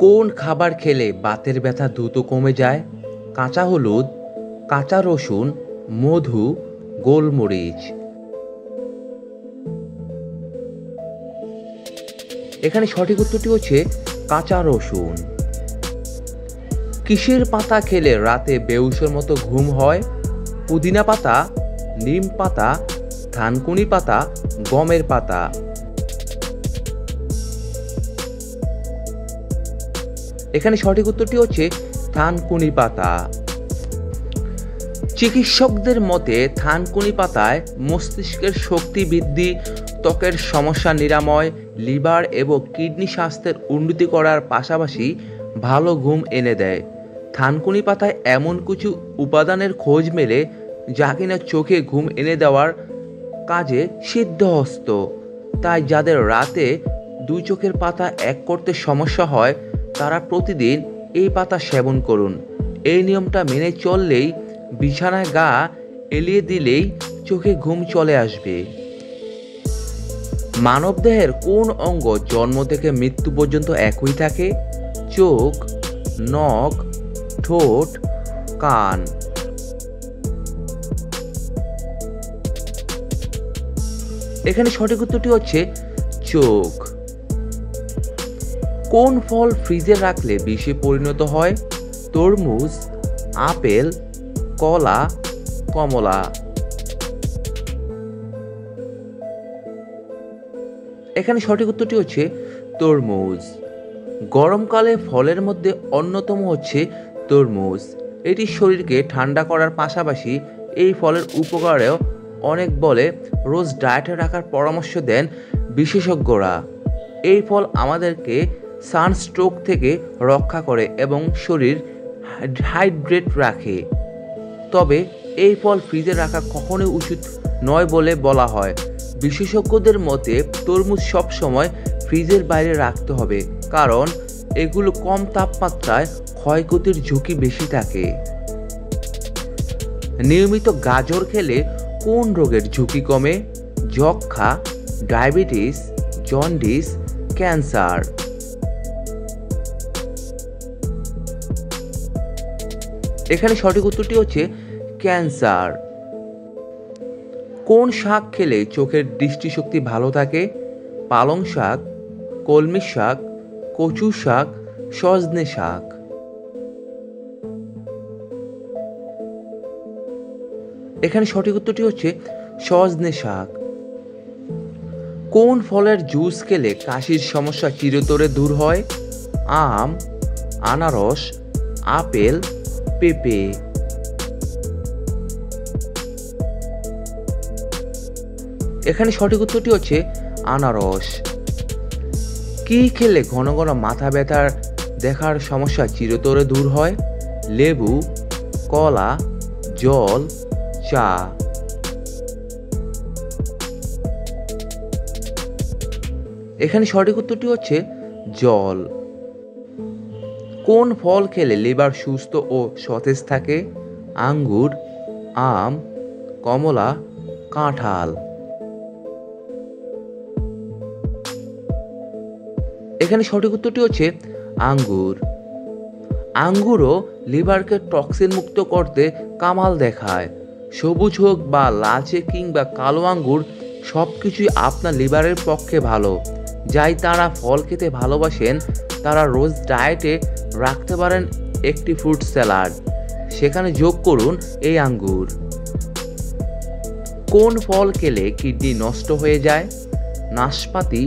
কোন খাবার খেলে বাতের ব্যথা দ্রুত কমে যায়? কাঁচা হলুদ, কাঁচা রসুন, মধু, গোলমরিচ। এখানে সঠিক উত্তরটি হচ্ছে কাঁচা রসুন। কিসের পাতা খেলে রাতে বেহুশের মতো ঘুম হয়? পুদিনা পাতা, নিম পাতা, থানকুনি পাতা, গমের পাতা। এখানে সঠিক উত্তরটি হচ্ছে থানকুনি পাতা। চিকিৎসকদের মতে থানকুনি পাতায় মস্তিষ্কের শক্তি বৃদ্ধি, ত্বকের সমস্যা নিরাময়, লিভার এবং কিডনি স্বাস্থ্যের উন্নতি করার পাশাপাশি ভালো ঘুম এনে দেয়। থানকুনি পাতায় এমন কিছু উপাদানের খোঁজ মেলে যা কিনা চোখে ঘুম এনে দেওয়ার কাজে সিদ্ধহস্ত। তাই যাদের রাতে দুই চোখের পাতা এক করতে সমস্যা হয় তারা প্রতিদিন এই পাতা সেবন করুন। এই নিয়মটা মেনে চললেই, বিছানায় গা এলিয়ে দিলেই চোখে ঘুম চলে আসবে। মানবদেহের কোন অঙ্গ জন্ম থেকে মৃত্যু পর্যন্ত একই থাকে? চোখ, নখ, ঠোঁট, কান। এখানে সঠিক উত্তরটি হচ্ছে চোখ। কোন ফল ফ্রিজে রাখলে বিষে পরিণত হয়? তরমুজ, আপেল, কলা, কমলা। এখানে সঠিক উত্তরটি হচ্ছে তরমুজ। গরমকালে ফলের মধ্যে অন্যতম হচ্ছে তরমুজ। এটি শরীরকে ঠান্ডা করার পাশাপাশি এই ফলের উপকারেও অনেক বলে রোজ ডায়েটে রাখার পরামর্শ দেন বিশেষজ্ঞরা। এই ফল আমাদেরকে সানস্ট্রোক থেকে রক্ষা করে এবং শরীর হাইড্রেট রাখে। তবে এই ফল ফ্রিজে রাখা কখনোই উচিত নয় বলে বলা হয়। বিশেষজ্ঞদের মতে তরমুজ সবসময় ফ্রিজের বাইরে রাখতে হবে, কারণ এগুলো কম তাপমাত্রায় ক্ষয়ক্ষতির ঝুঁকি বেশি থাকে। নিয়মিত গাজর খেলে কোন রোগের ঝুঁকি কমে? যক্ষ্মা, ডায়াবেটিস, জন্ডিস, ক্যান্সার। এখানে সঠিক উত্তরটি হচ্ছে ক্যান্সার। কোন শাক খেলে চোখের দৃষ্টিশক্তি ভালো থাকে? পালং শাক, কলমি শাক, কচু শাক, সজনে শাক। এখানে সঠিক উত্তরটি হচ্ছে সজনে শাক। কোন ফলের জুস খেলে কাশির সমস্যা চিরতরে দূর হয়? আম, আনারস, আপেল, পেঁপে। এখানে সঠিক উত্তরটি হচ্ছে আনারস। কি খেলে ঘন ঘন মাথা ব্যথার দেখার সমস্যা চিরতরে দূর হয়? লেবু, কলা, জল, চা। এখানে সঠিক উত্তরটি হচ্ছে জল। কোন ফল খেলে লিভার সুস্থ ও সতেজ থাকে? আঙ্গুর, আম, কমলা, কাঁঠাল। এখানে সঠিক উত্তরটি হচ্ছে আঙ্গুর। আঙ্গুরও লিভারকে টক্সিন মুক্ত করতে কামাল দেখায়। সবুজ হোক বা লালচে কিংবা কালো আঙ্গুর সবকিছুই আপনার লিভারের পক্ষে ভালো। যাই তারা ফল খেতে ভালোবাসেন তারা রোজ ডায়েটে রাখতে পারেন একটি ফ্রুট স্যালাড, সেখানে যোগ করুন এই আঙ্গুর। কোন ফল খেলে কিডনি নষ্ট হয়ে যায়? নাশপাতি,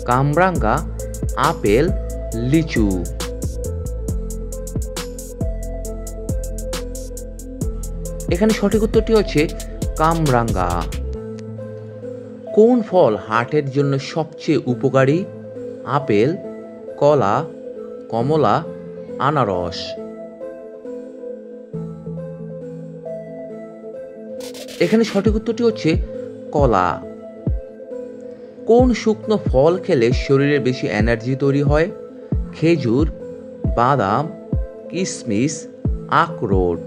কামরাঙ্গা, আপেল, লিচু। এখানে সঠিক উত্তরটি হচ্ছে কামরাঙ্গা। কোন ফল হার্টের জন্য সবচেয়ে উপকারী? আপেল, কলা, কমলা, আনারস। এখানে সঠিক উত্তরটি হচ্ছে কলা। কোন শুকনো ফল খেলে শরীরে বেশি এনার্জি তৈরি হয়? খেজুর, বাদাম, কিশমিশ, আখরোট।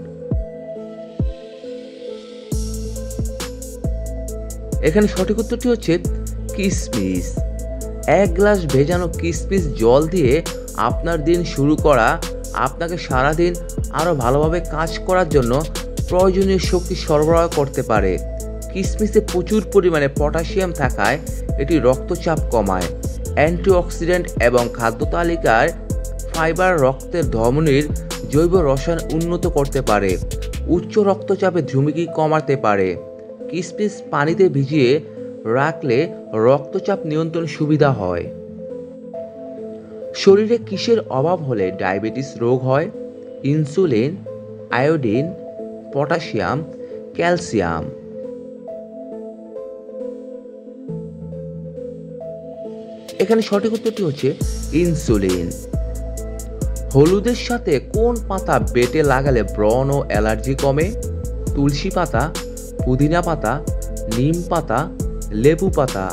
এখানে সঠিক উত্তরটি হচ্ছে কিশমিশ। এক গ্লাস ভেজানো কিশমিশ জল দিয়ে আপনার দিন শুরু করা আপনাকে সারাদিন আরও ভালোভাবে কাজ করার জন্য প্রয়োজনীয় শক্তি সরবরাহ করতে পারে। কিশমিশে প্রচুর পরিমাণে পটাশিয়াম থাকায় এটি রক্তচাপ কমায়। অ্যান্টিঅক্সিডেন্ট এবং খাদ্য তালিকার ফাইবার রক্তের ধমনির জৈব রসায়ন উন্নত করতে পারে। উচ্চ রক্তচাপের ঝুঁকি কমাতে পারে। কিশমিশ পানিতে ভিজিয়ে রাখলে রক্তচাপ নিয়ন্ত্রণ সুবিধা হয়। শরীরে কিসের অভাব হলে ডায়াবেটিস রোগ হয়? Insulin, iodine, potassium, calcium. এখানে সঠিক উত্তরটি হচ্ছে ইনসুলিন। হলুদের সাথে কোন পাতা বেটে লাগালে ব্রণ ও অ্যালার্জি কমে? তুলসী পাতা, পুদিনা পাতা, নিম পাতা, লেবু পাতা।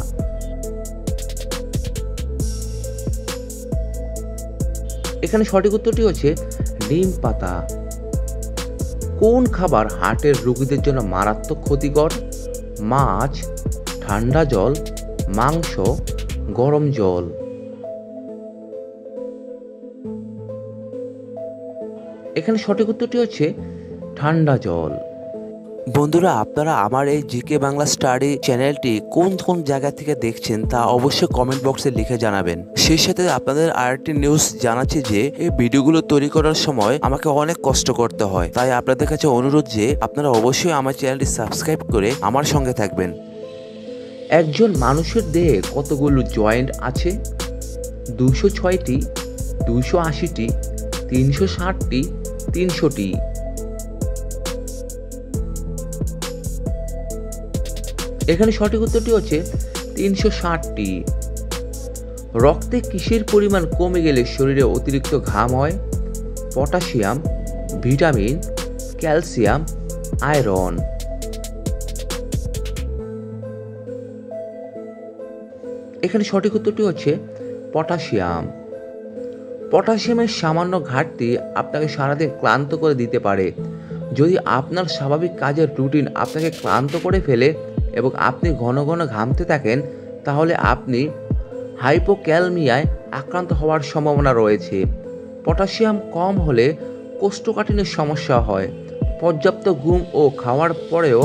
এখানে সঠিক উত্তরটি হচ্ছে নিম পাতা। কোন খাবার হার্টের রোগীদের জন্য মারাত্মক ক্ষতিকর? মাছ, ঠান্ডা জল, মাংস, গরম জল। এখানে সঠিক উত্তরটি হচ্ছে ঠান্ডা জল। বন্ধুরা, আপনারা আমার এই জিকে বাংলা স্টাডি চ্যানেলটি কোন কোন জায়গা থেকে দেখছেন তা অবশ্যই কমেন্ট বক্সে লিখে জানাবেন। সেই সাথে আপনাদের আরেকটি নিউজ জানাচ্ছি যে এই ভিডিওগুলো তৈরি করার সময় আমাকে অনেক কষ্ট করতে হয়, তাই আপনাদের কাছে অনুরোধ যে আপনারা অবশ্যই আমার চ্যানেলটি সাবস্ক্রাইব করে আমার সঙ্গে থাকবেন। একজন মানুষের দেহে কতগুলো জয়েন্ট আছে? 206টি, 280টি, 360টি, 300টি। এখানে সঠিক উত্তরটি হচ্ছে 360টি। রক্তে কিসের পরিমাণ কমে গেলে শরীরে অতিরিক্ত ঘাম হয়? Potassium, vitamin, calcium, iron. এখানে সঠিক উত্তরটি হচ্ছে পটাশিয়াম। পটাশিয়ামের সামান্য ঘাটতি আপনাকে সারাদিন ক্লান্ত করে দিতে পারে। যদি আপনার স্বাভাবিক কাজের রুটিন আপনাকে ক্লান্ত করে ফেলে এবং আপনি ঘন ঘন ঘামতে থাকেন, তাহলে আপনি হাইপোক্যালমিয়ায় আক্রান্ত হওয়ার সম্ভাবনা রয়েছে। পটাশিয়াম কম হলে কোষ্ঠকাঠিন্যের সমস্যা হয়। পর্যাপ্ত ঘুম ও খাওয়ার পরেও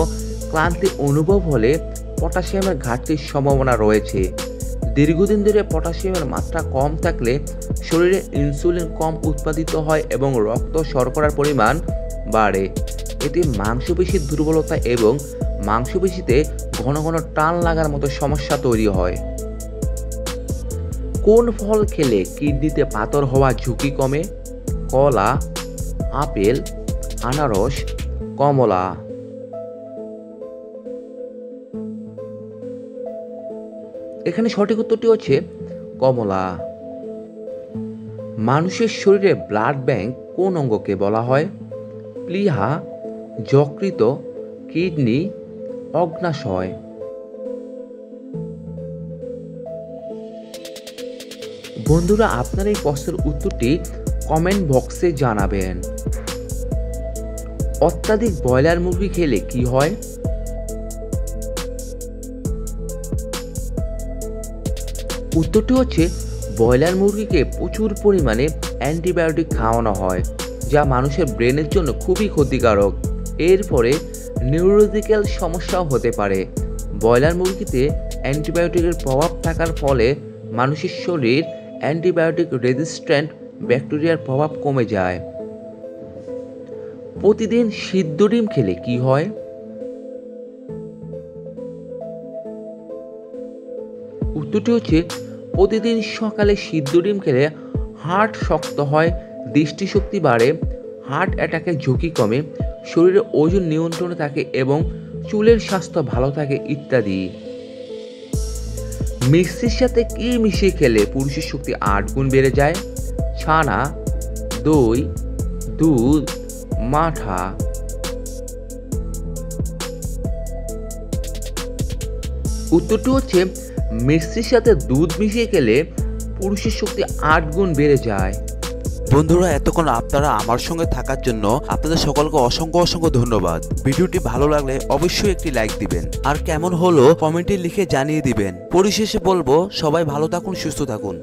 ক্লান্তি অনুভব হলে পটাশিয়ামের ঘাটতির সম্ভাবনা রয়েছে। দীর্ঘদিন ধরে পটাশিয়ামের মাত্রা কম থাকলে শরীরে ইনসুলিন কম উৎপাদিত হয় এবং রক্ত শর্করার পরিমাণ বাড়ে। এতে মাংসপেশির দুর্বলতা এবং মাংসপেশিতে ঘন ঘন টান লাগার মতো সমস্যা তৈরি হয়। কোন ফল খেলে কিডনিতে পাথর হওয়ার ঝুঁকি কমে? কলা, আপেল, আনারস, কমলা। এখানে সঠিক উত্তরটি হচ্ছে কমলা। মানুষের শরীরে ব্লাড ব্যাংক কোন অঙ্গকে বলা হয়? প্লীহা, যকৃত, কিডনি, অগ্ন্যাশয়। বন্ধুরা, আপনার এই প্রশ্নের উত্তরটি কমেন্ট বক্সে জানাবেন। অত্যাধিক ব্রয়লার মুরগি খেলে কি হয়? উত্তরটি হচ্ছে ব্রয়লার মুরগিকে প্রচুর পরিমাণে অ্যান্টিবায়োটিক খাওয়ানো হয়, যা মানুষের ব্রেনের জন্য খুবই ক্ষতিকারক। এরপরে নিউরোলজিক্যাল সমস্যাও হতে পারে। ব্রয়লার মুরগিতে অ্যান্টিবায়োটিকের প্রভাব থাকার ফলে মানুষের শরীর অ্যান্টিবায়োটিক রেজিস্ট্যান্ট ব্যাকটেরিয়ার প্রভাব কমে যায়। প্রতিদিন সিদ্ধ ডিম খেলে কি হয়? উত্তরটি হচ্ছে প্রতিদিন সকালে সিদ্ধ ডিম খেলে হার্ট শক্ত হয়, দৃষ্টিশক্তি বাড়ে, হার্ট অ্যাটাকের ঝুঁকি কমে, শরীরে ওজন নিয়ন্ত্রণে থাকে এবং চুলের স্বাস্থ্য ভালো থাকে ইত্যাদি। মিক্সির সাথে কি মিশিয়ে খেলে পুরুষের শক্তি 8 গুণ বেড়ে যায়? ছানা, দই, দুধ, মাঠা। উত্তরটি হচ্ছে মিক্সির সাথে দুধ মিশিয়ে খেলে পুরুষের শক্তি 8 গুণ বেড়ে যায়। বন্ধুরা, এতক্ষণ আপনারা আমার সঙ্গে থাকার জন্য আপনাদের সকলকে অসংখ্য অসংখ্য ধন্যবাদ। ভিডিওটি ভালো লাগলে অবশ্যই একটি লাইক দিবেন, আর কেমন হলো কমেন্টে লিখে জানিয়ে দিবেন। পরিশেষে বলবো, সবাই ভালো থাকুন, সুস্থ থাকুন।